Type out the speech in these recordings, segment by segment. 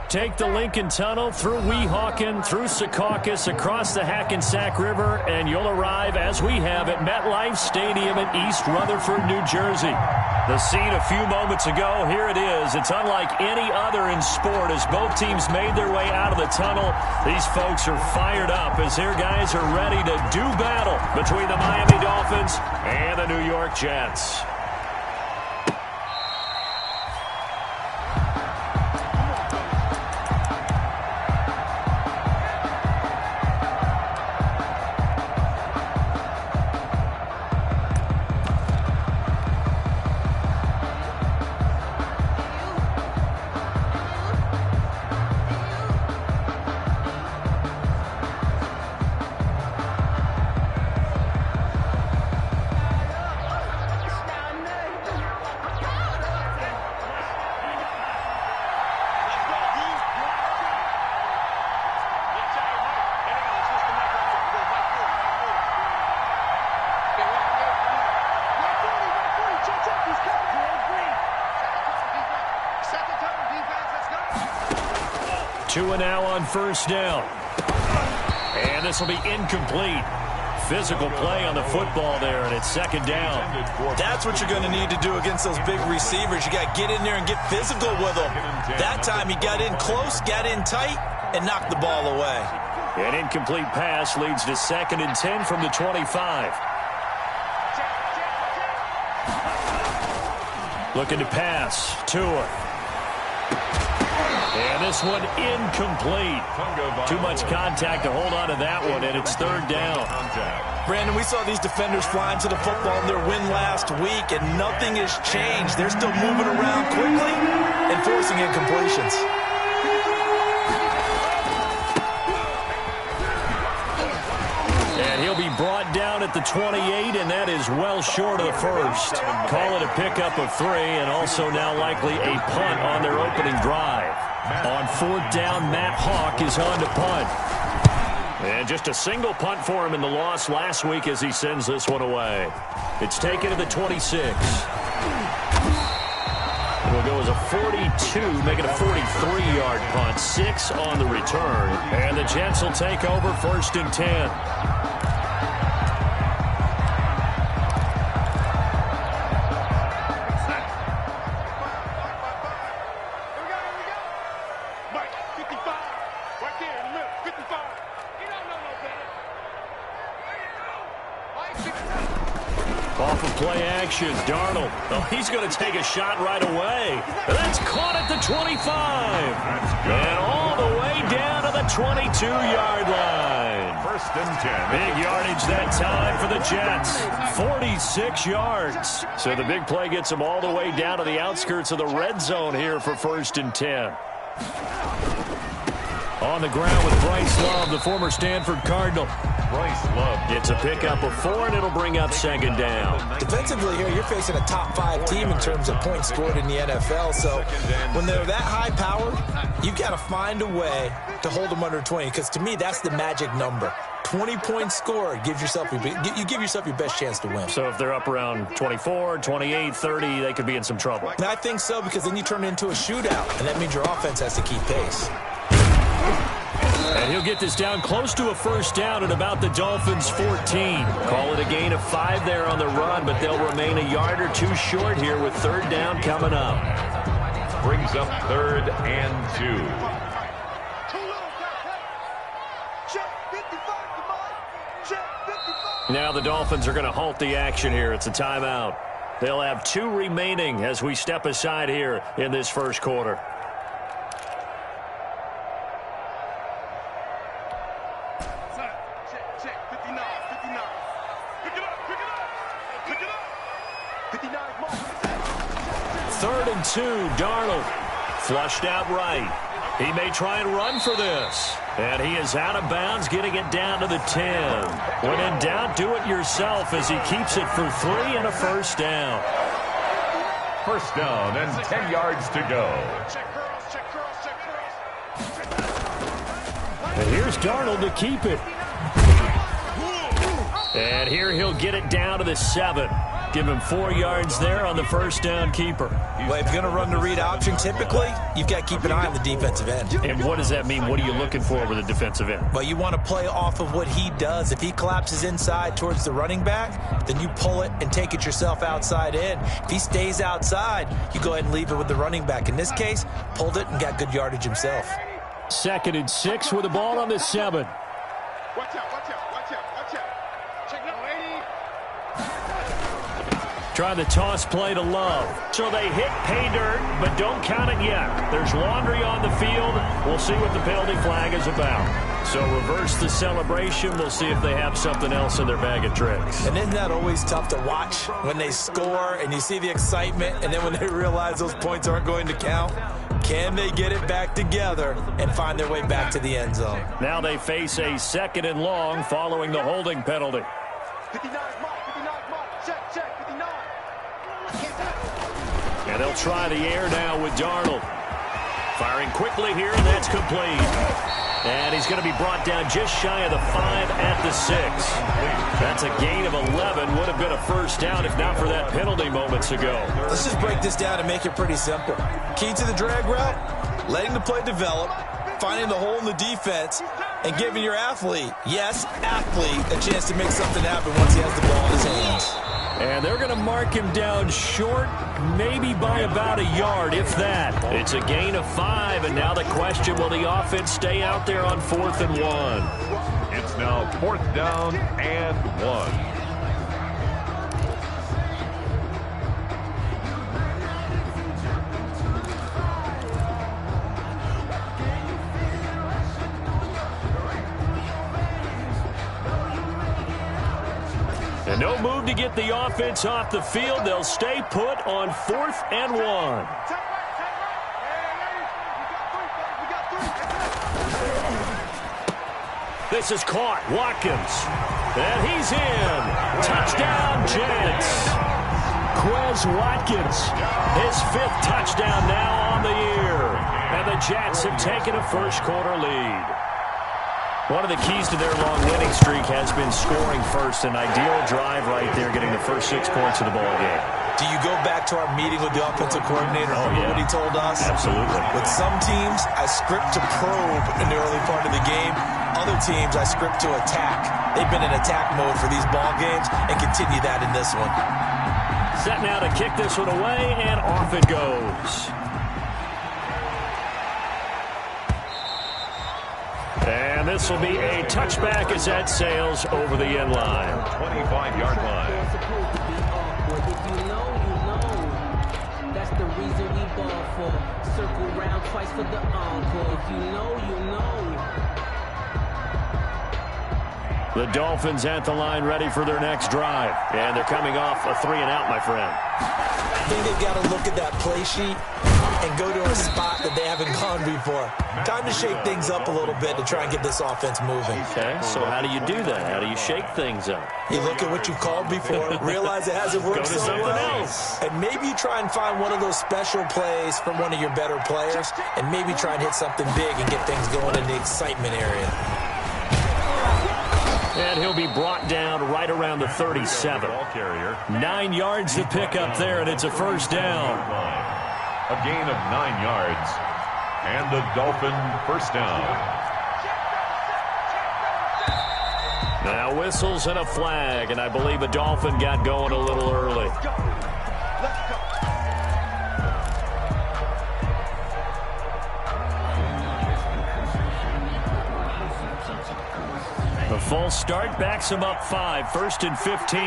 Take the Lincoln Tunnel through Weehawken, through Secaucus, across the Hackensack River, and you'll arrive, as we have, at MetLife Stadium in East Rutherford, New Jersey. The scene a few moments ago, here it is. It's unlike any other in sport as both teams made their way out of the tunnel. These folks are fired up as their guys are ready to do battle between the Miami Dolphins and the New York Jets. Two and now on first down. And this will be incomplete. Physical play on the football there, and it's second down. That's what you're going to need to do against those big receivers. You got to get in there and get physical with them. That time he got in close, got in tight, and knocked the ball away. An incomplete pass leads to 2nd and 10 from the 25. Looking to pass. Tua. And this one incomplete. Too much contact to hold on to that one, and it's third down. Brandon, we saw these defenders flying to the football in their win last week, and nothing has changed. They're still moving around quickly and forcing incompletions. And he'll be brought down at the 28, and that is well short of the first. Call it a pickup of 3, and also now likely a punt on their opening drive. On fourth down, Matt Hawk is on to punt. And just a single punt for him in the loss last week as he sends this one away. It's taken to the 26. It'll go as a 42, make it a 43-yard punt. 6 on the return. And the Jets will take over 1st and 10. Off of play action, Darnold. Oh, he's going to take a shot right away. That's caught at the 25. And all the way down to the 22-yard line. 1st and 10. Big yardage that time for the Jets. 46 yards. So the big play gets them all the way down to the outskirts of the red zone here for 1st and 10. On the ground with Bryce Love, the former Stanford Cardinal. Bryce Love. It's a pickup of 4, and it'll bring up 2nd down. Defensively here, you're facing a top 5 team in terms of points scored in the NFL. So when they're that high powered, you've got to find a way to hold them under 20. Because to me, that's the magic number. 20 points scored gives yourself you give yourself your best chance to win. So if they're up around 24, 28, 30, they could be in some trouble. And I think so, because then you turn it into a shootout, and that means your offense has to keep pace. And he'll get this down close to a 1st down at about the Dolphins' 14. Call it a gain of 5 there on the run, but they'll remain a yard or 2 short here with 3rd down coming up. Brings up 3rd and 2. Now the Dolphins are going to halt the action here. It's a timeout. They'll have 2 remaining as we step aside here in this first quarter. Third and 2, Darnold. Flushed out right. He may try and run for this. And he is out of bounds, getting it down to the 10. When in doubt, do it yourself as he keeps it for 3 and a 1st down. 1st down and 10 yards to go. And here's Darnold to keep it. And here he'll get it down to the 7. Give him 4 yards there on the first down keeper. Well, if you're going to run the read option, typically, you've got to keep an eye on the defensive end. And what does that mean? What are you looking for with a defensive end? Well, you want to play off of what he does. If he collapses inside towards the running back, then you pull it and take it yourself outside in. If he stays outside, you go ahead and leave it with the running back. In this case, pulled it and got good yardage himself. 2nd and 6 with the ball on the 7. Watch out, watch out, watch out, watch out. Check it out, lady. Try the toss play to Love. So they hit pay dirt, but don't count it yet. There's laundry on the field. We'll see what the penalty flag is about. So reverse the celebration. We'll see if they have something else in their bag of tricks. And isn't that always tough to watch when they score and you see the excitement, and then when they realize those points aren't going to count? Can they get it back together and find their way back to the end zone? Now they face a 2nd and long following the holding penalty. 59 mark, 59 mark. Check, 59. And they'll try the air now with Darnold. Firing quickly here, and that's complete. And he's going to be brought down just shy of the 5 at the 6. That's a gain of 11. Would have been a first down if not for that penalty moments ago. Let's just break this down and make it pretty simple. Key to the drag route, letting the play develop, finding the hole in the defense, and giving your athlete, yes, athlete, a chance to make something happen once he has the ball in his hands. And they're going to mark him down short, maybe by about a yard, if that. It's a gain of 5, and now the question, will the offense stay out there on 4th and 1? It's now 4th down and 1. And no move to get the offense off the field. They'll stay put on 4th and 1. This is caught. Watkins. And he's in. Touchdown, Jets. Quez Watkins. His 5th touchdown now on the year. And the Jets have taken a first-quarter lead. One of the keys to their long winning streak has been scoring first. An ideal drive right there, getting the first 6 points of the ball game. Do you go back to our meeting with the offensive coordinator? Remember what he told us? Absolutely. With some teams, I script to probe in the early part of the game. Other teams, I script to attack. They've been in attack mode for these ball games and continue that in this one. Set now to kick this one away, and off it goes. And this will be a touchback as that sails over the end line. 25-yard line. If you know, you know. That's the reason we ball for. Circle round twice for the encore. If you know, you know. The Dolphins at the line ready for their next drive. And they're coming off a 3-and-out, my friend. I think they've got to look at that play sheet and go to a spot that they haven't gone before. Time to shake things up a little bit to try and get this offense moving. Okay, so how do you do that? How do you shake things up? You look at what you called before, realize it hasn't worked so well, and maybe you try and find one of those special plays from one of your better players, and maybe try and hit something big and get things going in the excitement area. And he'll be brought down right around the 37. 9 yards to pick up there, and it's a first down. A gain of 9 yards. And the Dolphin first down. Now whistles and a flag, and I believe a Dolphin got going a little early. The full start backs him up 5, 1st and 15.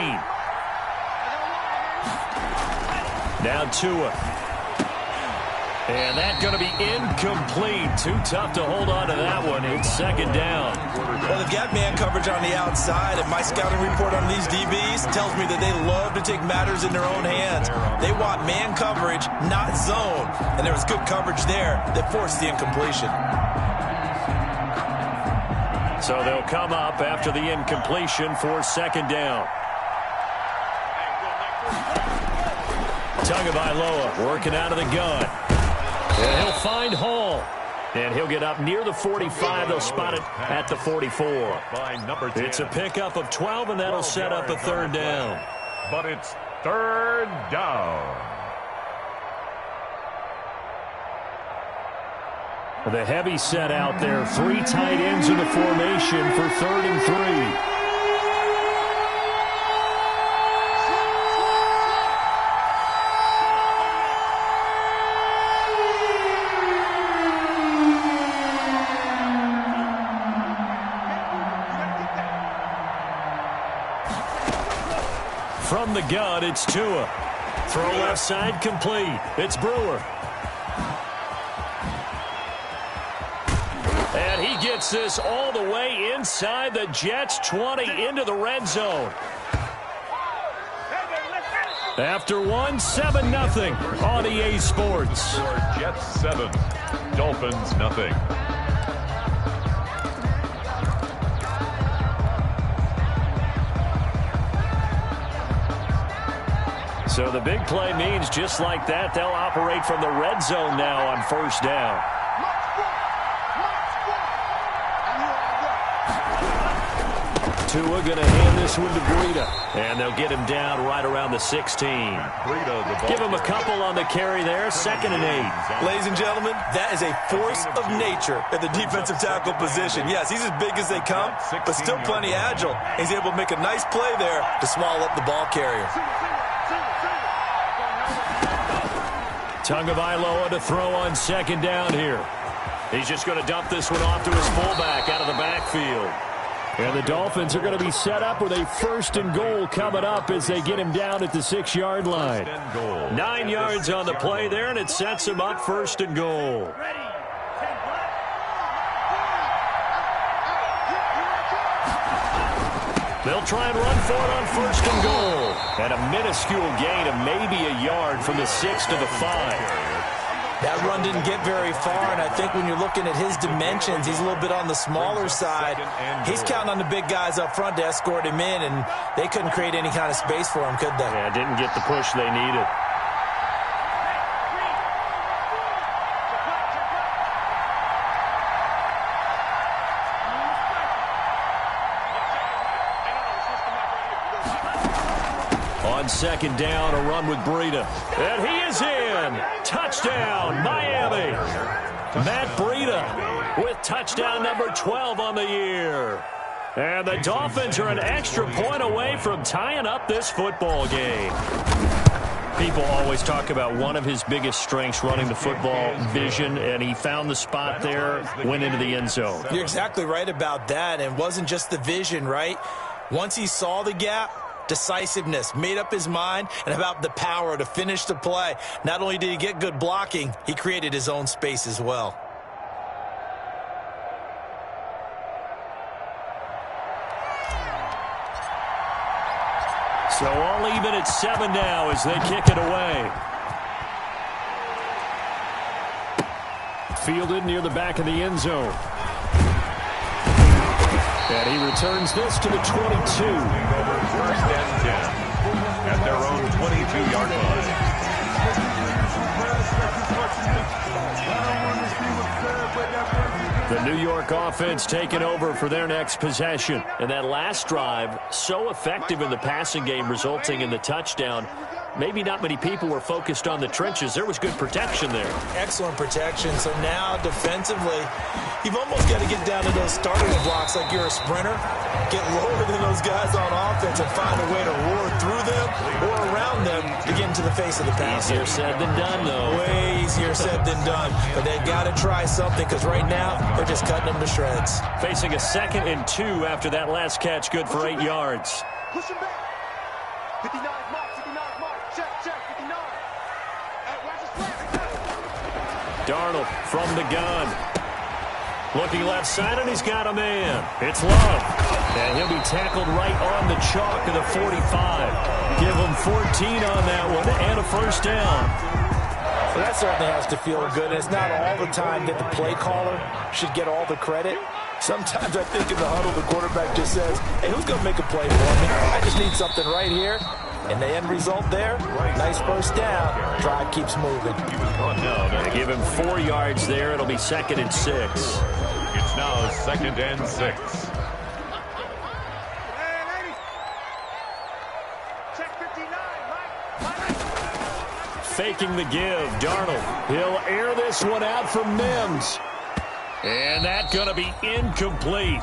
Now Tua. And that's going to be incomplete. Too tough to hold on to that one. It's 2nd down. Well, they've got man coverage on the outside, and my scouting report on these DBs tells me that they love to take matters in their own hands. They want man coverage, not zone. And there was good coverage there that forced the incompletion. So they'll come up after the incompletion for 2nd down. Tagovailoa working out of the gun. And he'll find Hall. And he'll get up near the 45. They'll spot it at the 44. It's a pickup of 12, and that'll set up a 3rd down. But it's Third down. The heavy set out there. 3 tight ends in the formation for 3rd and 3. From the gun, it's Tua. Throw left side complete. It's Brewer. And he gets this all the way inside the Jets' 20 into the red zone. After 7-0 on EA Sports. Jets 7, Dolphins nothing. So the big play means just like that, they'll operate from the red zone now on 1st down. Tua going to hand this one to Breida. And they'll get him down right around the 16. Give him a couple on the carry there. 2nd and 8. Ladies and gentlemen, that is a force of nature at the defensive tackle position. Yes, he's as big as they come, but still plenty agile. He's able to make a nice play there to swallow up the ball carrier. Tagovailoa to throw on 2nd down here. He's just going to dump this one off to his fullback out of the backfield. And the Dolphins are going to be set up with a 1st and goal coming up as they get him down at the 6-yard line. 9 yards on the play there, and it sets him up 1st and goal. They'll try and run for it on 1st and goal. And a minuscule gain of maybe a yard from the 6 to the 5. That run didn't get very far, and I think when you're looking at his dimensions, he's a little bit on the smaller side. He's counting on the big guys up front to escort him in, and they couldn't create any kind of space for him, could they? Yeah, didn't get the push they needed. On 2nd down, a run with Breida. And he is in. Touchdown, Miami. Matt Breida with touchdown number 12 on the year. And the Dolphins are an extra point away from tying up this football game. People always talk about one of his biggest strengths running the football, vision, and he found the spot there, went into the end zone. You're exactly right about that, and it wasn't just the vision, right? Once he saw the gap, decisiveness, made up his mind, and about the power to finish the play. Not only did he get good blocking, he created his own space as well. So all even at 7 now as they kick it away. Fielded near the back of the end zone. And he returns this to the 22. 1st and 10 at their own 22-yard line. The New York offense taking over for their next possession. And that last drive, so effective in the passing game, resulting in the touchdown. Maybe not many people were focused on the trenches. There was good protection there. Excellent protection. So now, defensively, you've almost got to get down to those starting blocks like you're a sprinter. Get lower than those guys on offense and find a way to roar through them or around them to get into the face of the pass. Easier said than done, though. Way easier said than done. But they've got to try something because right now they're just cutting them to shreds. Facing a 2nd and 2 after that last catch, good for 8 yards. Push him back. 59 mark, 59 mark. Check, 59. Hey, watch his flag. Darnold from the gun. Looking left side, and he's got a man. It's Love. And he'll be tackled right on the chalk of the 45. Give him 14 on that one and a 1st down. Well, that certainly has to feel good. And it's not all the time that the play caller should get all the credit. Sometimes I think in the huddle, the quarterback just says, hey, who's going to make a play for me? I just need something right here. And the end result there, nice 1st down. Drive keeps moving. They give him 4 yards there. It'll be 2nd and 6. It's now 2nd and 6. Check 59, Mike. faking the give. Darnold, he'll air this one out for Mims. And that's going to be incomplete.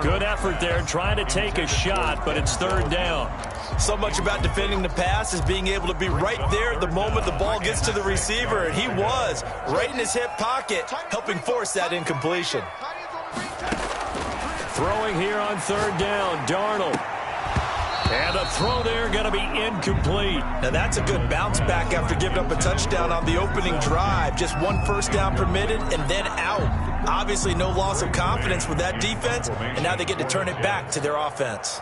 Good effort there trying to take a shot, but it's third down. So much about defending the pass is being able to be right there at the moment the ball gets to the receiver, and he was right in his hip pocket, helping force that incompletion. Throwing here on third down, Darnold. And the throw there going to be incomplete. Now that's a good bounce back after giving up a touchdown on the opening drive. Just one first down permitted and then out. Obviously no loss of confidence with that defense, and now they get to turn it back to their offense.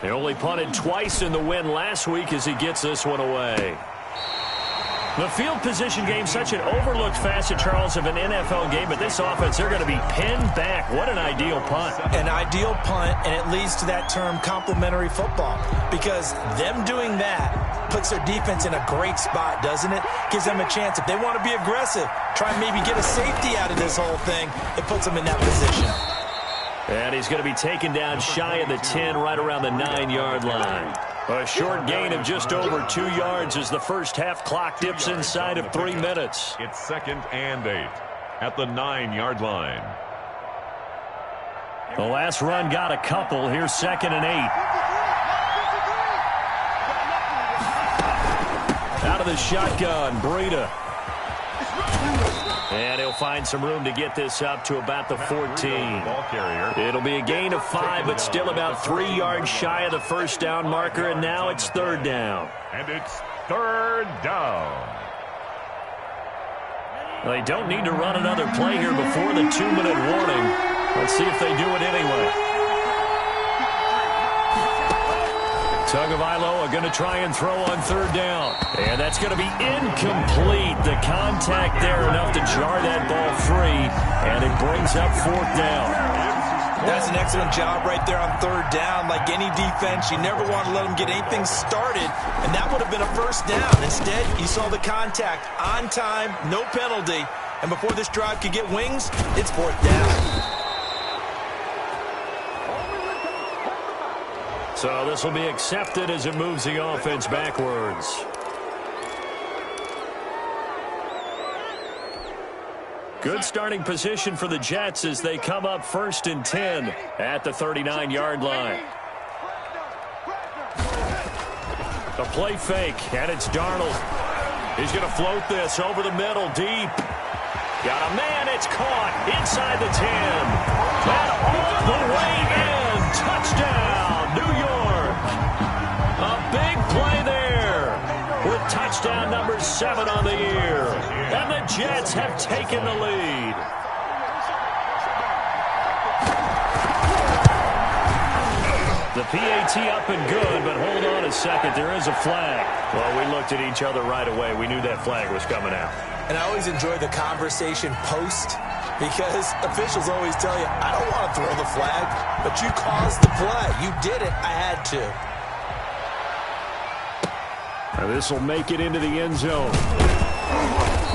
They only punted twice in the win last week as he gets this one away. The field position game, such an overlooked facet, Charles, of an NFL game, but this offense, they're going to be pinned back. What an ideal punt. An ideal punt, and it leads to that term complementary football, because them doing that puts their defense in a great spot, doesn't it? Gives them a chance. If they want to be aggressive, try and maybe get a safety out of this whole thing, it puts them in that position. And he's going to be taken down shy of the 10, right around the 9-yard line. A short gain of just over 2 yards as the first half clock dips inside of 3 minutes. It's 2nd and 8 at the 9-yard line. The last run got a couple. Here's 2nd and 8. Out of the shotgun, Breida. And he'll find some room to get this up to about the 14. It'll be a gain of 5, but still about 3 yards shy of the first down marker, and now it's third down. And it's third down. They don't need to run another play here before the 2-minute warning. Let's see if they do it anyway. Tagovailoa going to try and throw on third down. And that's going to be incomplete. The contact there enough to jar that ball free. And it brings up fourth down. That's an excellent job right there on third down. Like any defense, you never want to let them get anything started. And that would have been a first down. Instead, you saw the contact on time, no penalty. And before this drive could get wings, it's fourth down. So this will be accepted as it moves the offense backwards. Good starting position for the Jets as they come up 1st and 10 at the 39-yard line. The play fake, and it's Darnold. He's going to float this over the middle, deep. Got a man, it's caught inside the 10. And all the way in. Touchdown, New York. A big play there with touchdown number 7 on the year. And the Jets have taken the lead. The PAT up and good, but hold on a second. There is a flag. Well, we looked at each other right away. We knew that flag was coming out. And I always enjoy the conversation post, because officials always tell you, I don't want to throw the flag, but you caused the play. You did it. I had to. Now this will make it into the end zone.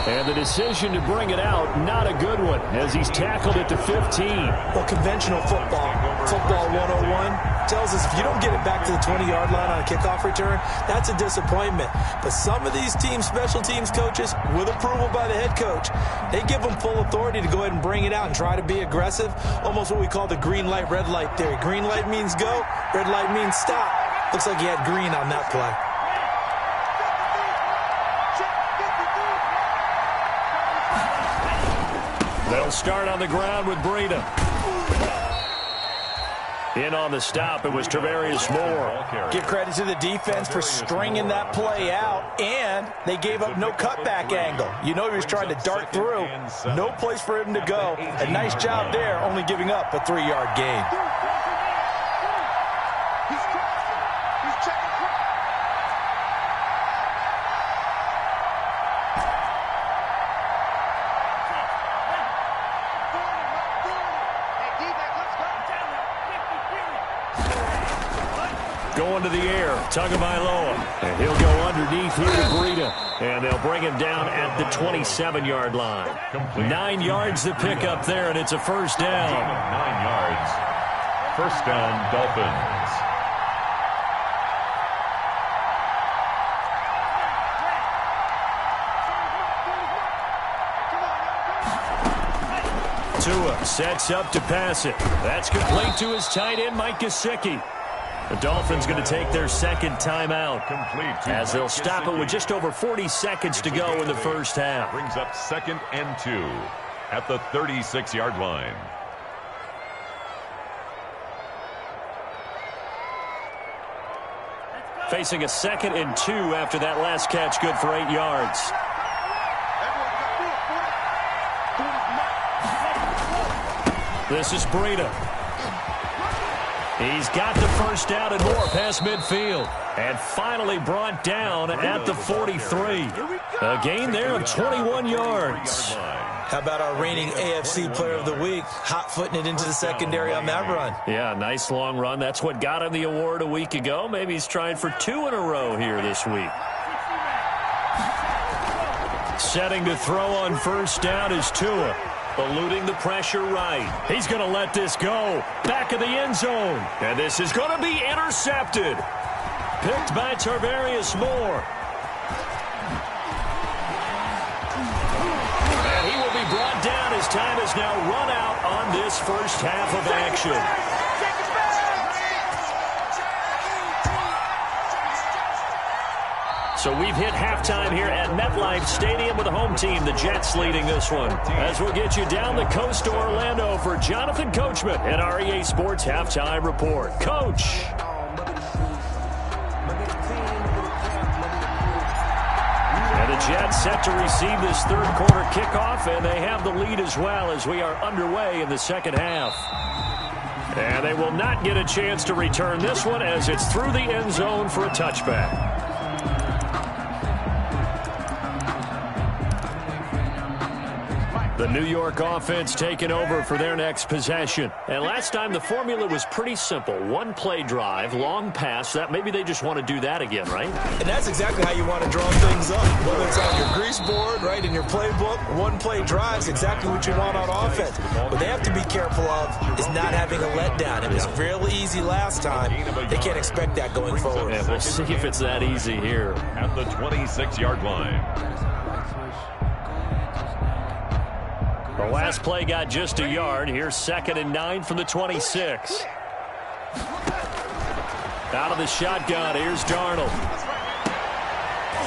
And the decision to bring it out, not a good one, as he's tackled it to 15. Well, conventional football 101, tells us if you don't get it back to the 20-yard line on a kickoff return, that's a disappointment. But some of these teams, special teams coaches, with approval by the head coach, they give them full authority to go ahead and bring it out and try to be aggressive, almost what we call the green light, red light theory. Green light means go, red light means stop. Looks like he had green on that play. They'll start on the ground with Breida. In on the stop, it was Tarvarius Moore. Give credit to the defense for stringing that play out, and they gave up no cutback angle. You know he was trying to dart through. No place for him to go. A nice job there, only giving up a 3-yard gain. Going to the air, Tagovailoa. And he'll go underneath here to Breida. And they'll bring him down at the 27-yard line. 9 yards to pick up there, and it's a first down. 9 yards. First down, Dolphins. Tua sets up to pass it. That's complete to his tight end, Mike Gesicki. The Dolphins going to take their second timeout as they'll stop it with just over 40 seconds to go in the first half. Brings up 2nd and 2 at the 36-yard line. Facing a 2nd and 2 after that last catch, good for 8 yards. This is Breida. He's got the first down and more past midfield. And finally brought down at the 43. A gain there of 21 yards. How about our reigning AFC Player of the Week, hot-footing it into the secondary on that run? Yeah, nice long run. That's what got him the award a week ago. Maybe he's trying for 2 in a row here this week. Setting to throw on first down is Tua. Eluding the pressure right. He's going to let this go. Back of the end zone. And this is going to be intercepted. Picked by Tarvarius Moore. And he will be brought down as time has now run out on this first half of action. So we've hit halftime here at MetLife Stadium with the home team, the Jets, leading this one. As we'll get you down the coast to Orlando for Jonathan Coachman and our EA Sports Halftime Report. Coach. And the Jets set to receive this third quarter kickoff, and they have the lead as well as we are underway in the second half. And they will not get a chance to return this one as it's through the end zone for a touchback. The New York offense taking over for their next possession. And last time the formula was pretty simple. One play drive, long pass. That maybe they just want to do that again, right? And that's exactly how you want to draw things up. Whether it's on your grease board, right, in your playbook, one play drive is exactly what you want on offense. What they have to be careful of is not having a letdown. It was real easy last time. They can't expect that going forward. And we'll see if it's that easy here. At the 26-yard line. The last play got just a yard. Here's 2nd and 9 from the 26. Out of the shotgun, here's Darnold.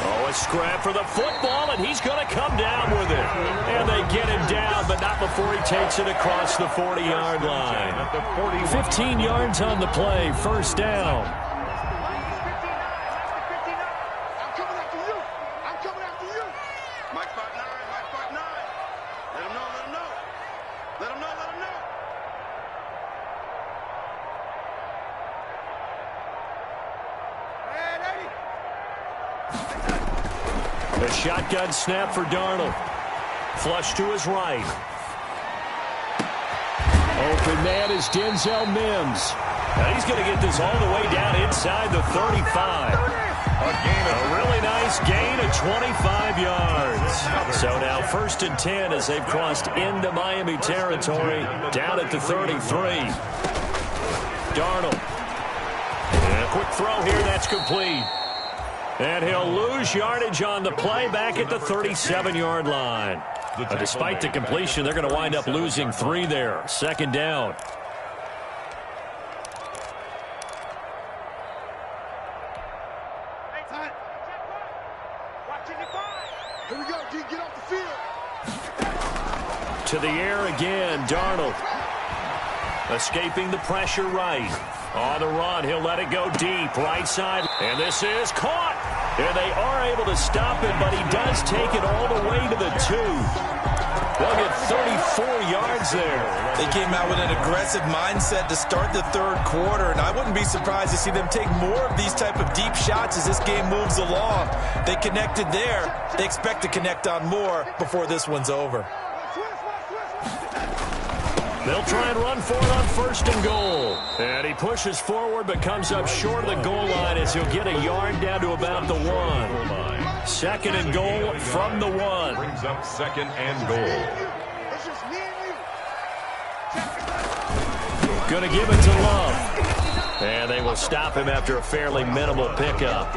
Oh, a scrap for the football, and he's going to come down with it. And they get him down, but not before he takes it across the 40-yard line. 15 yards on the play, first down. A shotgun snap for Darnold. Flush to his right. Open man is Denzel Mims. Now he's going to get this all the way down inside the 35. A really nice gain of 25 yards. So now 1st and 10 as they've crossed into Miami territory. Down at the 33. Darnold. And a quick throw here, that's complete. And he'll lose yardage on the play back at the 37-yard line. Despite the completion, they're going to wind up losing 3 there. Second down. Here we go, D. Get off the field. To the air again, Darnold. Escaping the pressure right. On the run, he'll let it go deep, right side. And this is caught. And they are able to stop it, but he does take it all the way to the 2. They'll get 34 yards there. They came out with an aggressive mindset to start the third quarter, and I wouldn't be surprised to see them take more of these type of deep shots as this game moves along. They connected there. They expect to connect on more before this one's over. They'll try and run for it on 1st and goal. And he pushes forward but comes up short of the goal line as he'll get a yard down to about the 1. Second and goal from the 1. Brings up second and goal. It's just me and you. Going to give it to Love. And they will stop him after a fairly minimal pickup.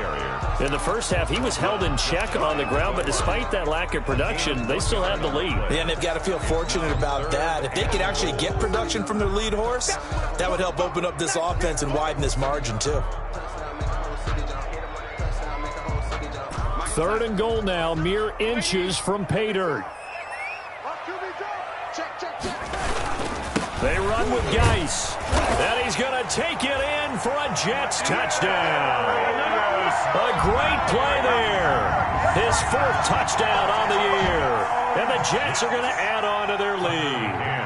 In the first half, he was held in check on the ground, but despite that lack of production, they still have the lead. Yeah, and they've got to feel fortunate about that. If they could actually get production from their lead horse, that would help open up this offense and widen this margin, too. Third and goal now, mere inches from pay dirt. They run with Geis. And he's going to take it in for a Jets touchdown. A great play there. His 4th touchdown on the year. And the Jets are going to add on to their lead.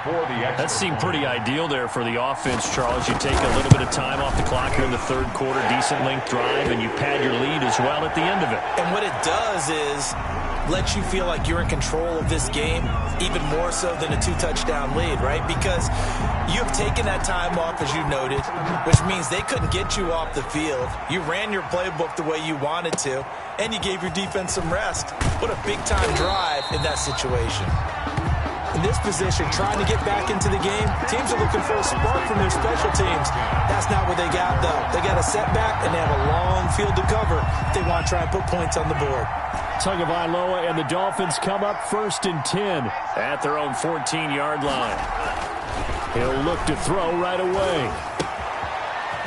That seemed pretty ideal there for the offense, Charles. You take a little bit of time off the clock here in the third quarter, decent length drive, and you pad your lead as well at the end of it. And what it does is lets you feel like you're in control of this game, even more so than a 2-touchdown lead, right? Because you've taken that time off, as you noted, which means they couldn't get you off the field. You ran your playbook the way you wanted to, and you gave your defense some rest. What a big-time drive in that situation. In this position, trying to get back into the game, teams are looking for a spark from their special teams. That's not what they got, though. They got a setback, and they have a long field to cover if they want to try and put points on the board. Tagovailoa and the Dolphins come up 1st and 10 at their own 14-yard line. He'll look to throw right away.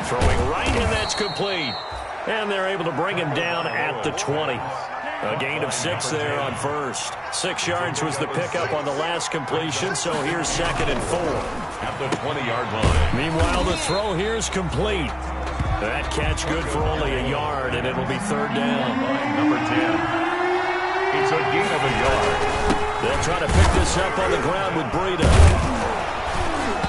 Throwing right, and that's complete. And they're able to bring him down at the 20. A gain of 6 there on first. 6 yards was the pickup on the last completion, so here's 2nd and 4. At the 20-yard line. Meanwhile, the throw here is complete. That catch good for only a yard, and it'll be 3rd down. Number 10. It's a gain of a yard. They'll try to pick this up on the ground with Breida.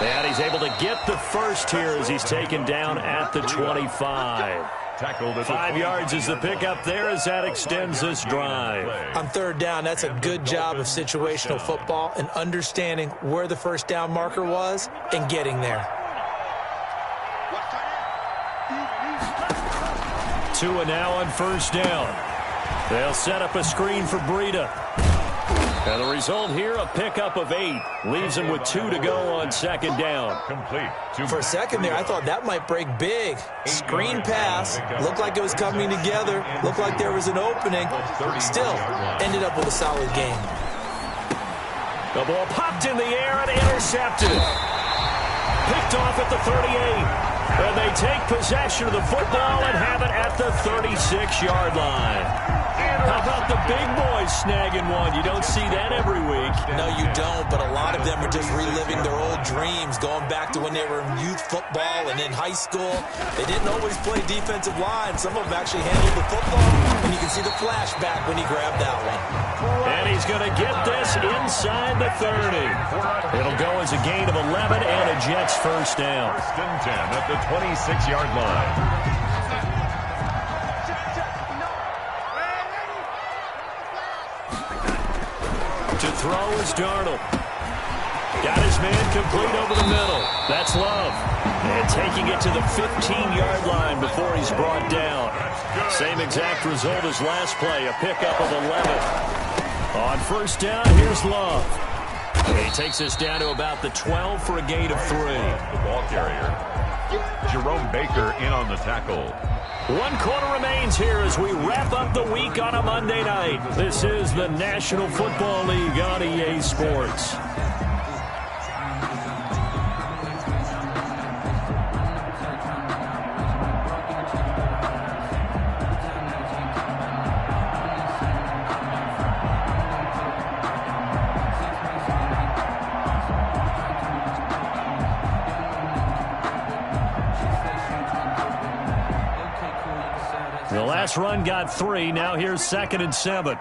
And he's able to get the first here as he's taken down at the 25. 5 yards is the pickup there as that extends this drive. On 3rd down, that's a good job of situational football and understanding where the first down marker was and getting there. 2 and now on 1st down. They'll set up a screen for Breida. And the result here, a pickup of 8. Leaves him with 2 to go on 2nd down. Complete. For a second there, I thought that might break big. Screen pass. Looked like it was coming together. Looked like there was an opening. Still, ended up with a solid game. The ball popped in the air and intercepted. Picked off at the 38. And they take possession of the football and have it at the 36-yard line. How about the big boys snagging one? You don't see that every week. No, you don't, but a lot of them are just reliving their old dreams, going back to when they were in youth football and in high school. They didn't always play defensive line. Some of them actually handled the football, and you can see the flashback when he grabbed that one. And he's going to get this inside the 30. It'll go as a gain of 11 and a Jets 1st down. 1st and 10 at the 26-yard line. To throw is Darnold. Got his man complete over the middle. That's Love. And taking it to the 15-yard line before he's brought down. Same exact result as last play, a pickup of 11. On 1st down, here's Love. And he takes us down to about the 12 for a gain of 3. The ball carrier. Jerome Baker in on the tackle. 1 quarter remains here as we wrap up the week on a Monday night. This is the National Football League on EA Sports. The last run got 3. Now here's 2nd and 7.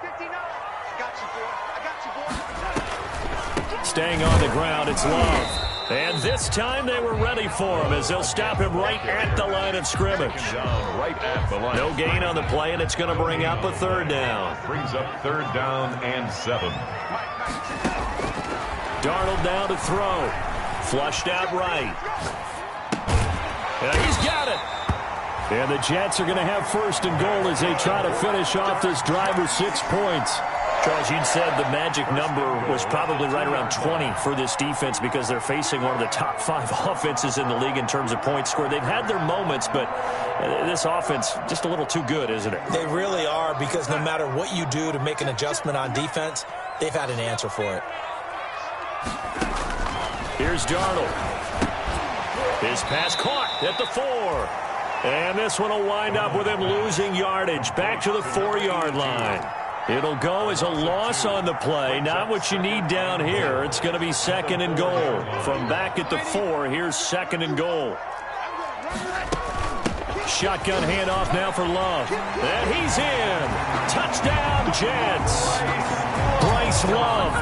Staying on the ground, it's Love. And this time they were ready for him as they'll stop him right at the line of scrimmage. Right at the line. No gain on the play, and it's going to bring up a 3rd down. Brings up 3rd down and 7. Darnold now to throw. Flushed out right. And he's got it. And the Jets are going to have first and goal as they try to finish off this drive with 6 points. Charles, you'd said the magic number was probably right around 20 for this defense because they're facing one of the top 5 offenses in the league in terms of points scored. They've had their moments, but this offense just a little too good, isn't it? They really are, because no matter what you do to make an adjustment on defense, they've had an answer for it. Here's Darnold. His pass caught at the 4. And this one will wind up with him losing yardage back to the 4-yard line. It'll go as a loss on the play. Not what you need down here. It's going to be second and goal. From back at the 4, here's second and goal. Shotgun handoff now for Love. And he's in. Touchdown, Jets. Bryce Love,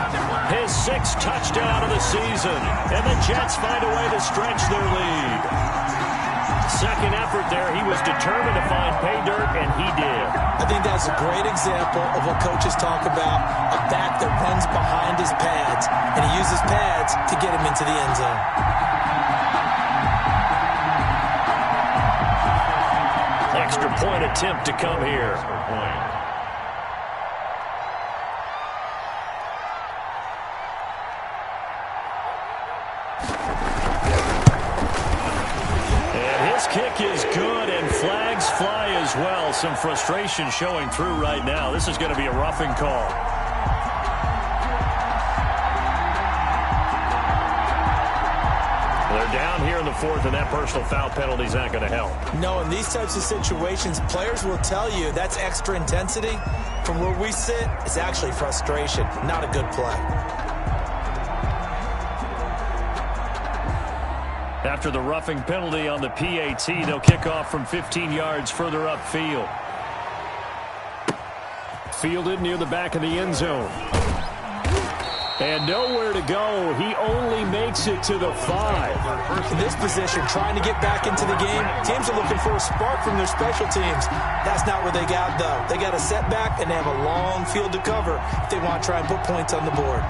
his 6th touchdown of the season. And the Jets find a way to stretch their lead. Second effort there, he was determined to find pay dirt, and he did. I think that's a great example of what coaches talk about, a back that runs behind his pads, and he uses pads to get him into the end zone. Extra point attempt to come here. Kick is good, and flags fly as well. Some frustration showing through right now. This is going to be a roughing call. They're down here in the 4th, and that personal foul penalty is not going to help. No, in these types of situations, players will tell you that's extra intensity. From where we sit, it's actually frustration, not a good play. After the roughing penalty on the PAT, they'll kick off from 15 yards further upfield. Fielded near the back of the end zone. And nowhere to go. He only makes it to the 5. In this position, trying to get back into the game, teams are looking for a spark from their special teams. That's not what they got, though. They got a setback, and they have a long field to cover if they want to try and put points on the board.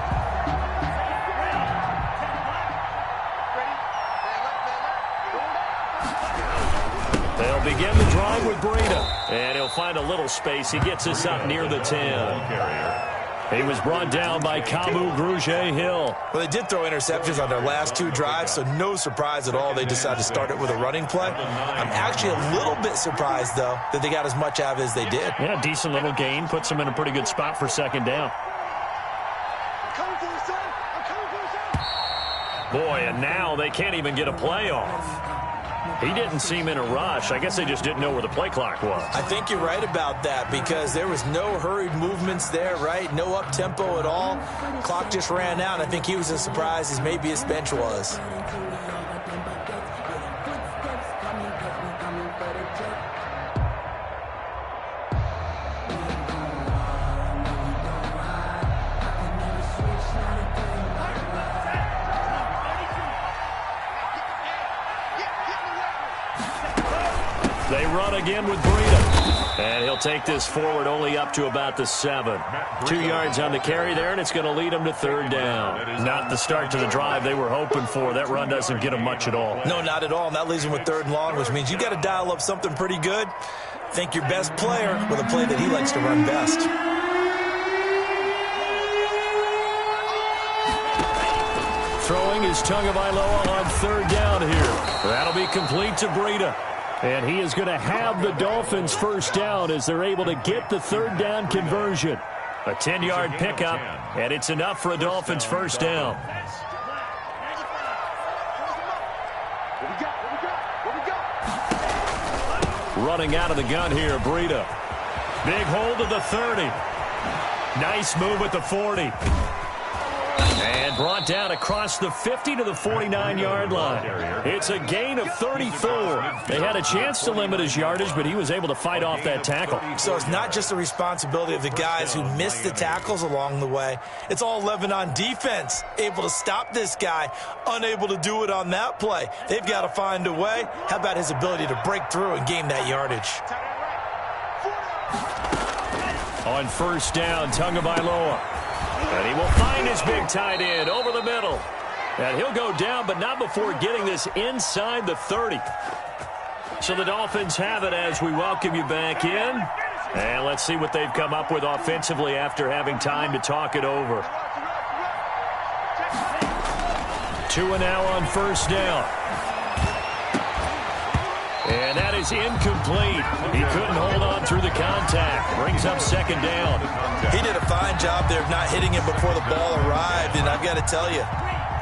They'll begin the drive with Breida. And he'll find a little space. He gets us up near the 10. He was brought down by Kamu Grugier-Hill. Well, they did throw interceptions on their last 2 drives, so no surprise at all they decided to start it with a running play. I'm actually a little bit surprised, though, that they got as much out of it as they did. Yeah, decent little gain. Puts them in a pretty good spot for second down. Boy, and now they can't even get a play off. He didn't seem in a rush. I guess they just didn't know where the play clock was. I think you're right about that, because there was no hurried movements there, right? No up-tempo at all. Clock just ran out. I think he was as surprised as maybe his bench was. They run again with Breida. And he'll take this forward only up to about the 7. 2 yards on the carry there, and it's going to lead them to third down. Not the start to the drive they were hoping for. That run doesn't get them much at all. No, not at all. And that leaves them with 3rd and long, which means you got to dial up something pretty good. Think your best player with a play that he likes to run best. Throwing is Tagovailoa on 3rd down here. That'll be complete to Breida. And he is going to have the Dolphins first down as they're able to get the 3rd down conversion. A 10-yard pickup, and it's enough for a Dolphins first down. Running out of the gun here, Breida. Big hold of the 30. Nice move at the 40. And brought down across the 50 to the 49-yard line. It's a gain of 34. They had a chance to limit his yardage, but he was able to fight off that tackle. So it's not just the responsibility of the guys who missed the tackles along the way. It's all 11 on defense, able to stop this guy, unable to do it on that play. They've got to find a way. How about his ability to break through and gain that yardage? On first down, Tagovailoa. And he will find his big tight end over the middle. And he'll go down, but not before getting this inside the 30. So the Dolphins have it as we welcome you back in. And let's see what they've come up with offensively after having time to talk it over. 2 and now on first down. And that is incomplete. He couldn't hold on through the contact. Brings up second down. He did a fine job there of not hitting him before the ball arrived, and I've got to tell you,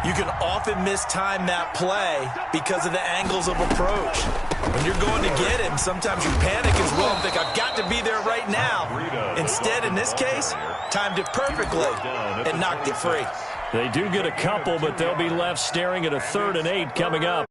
you can often mistime that play because of the angles of approach. When you're going to get him, sometimes you panic as well and think, I've got to be there right now. Instead, in this case, timed it perfectly and knocked it free. They do get a couple, but they'll be left staring at a 3rd and 8 coming up.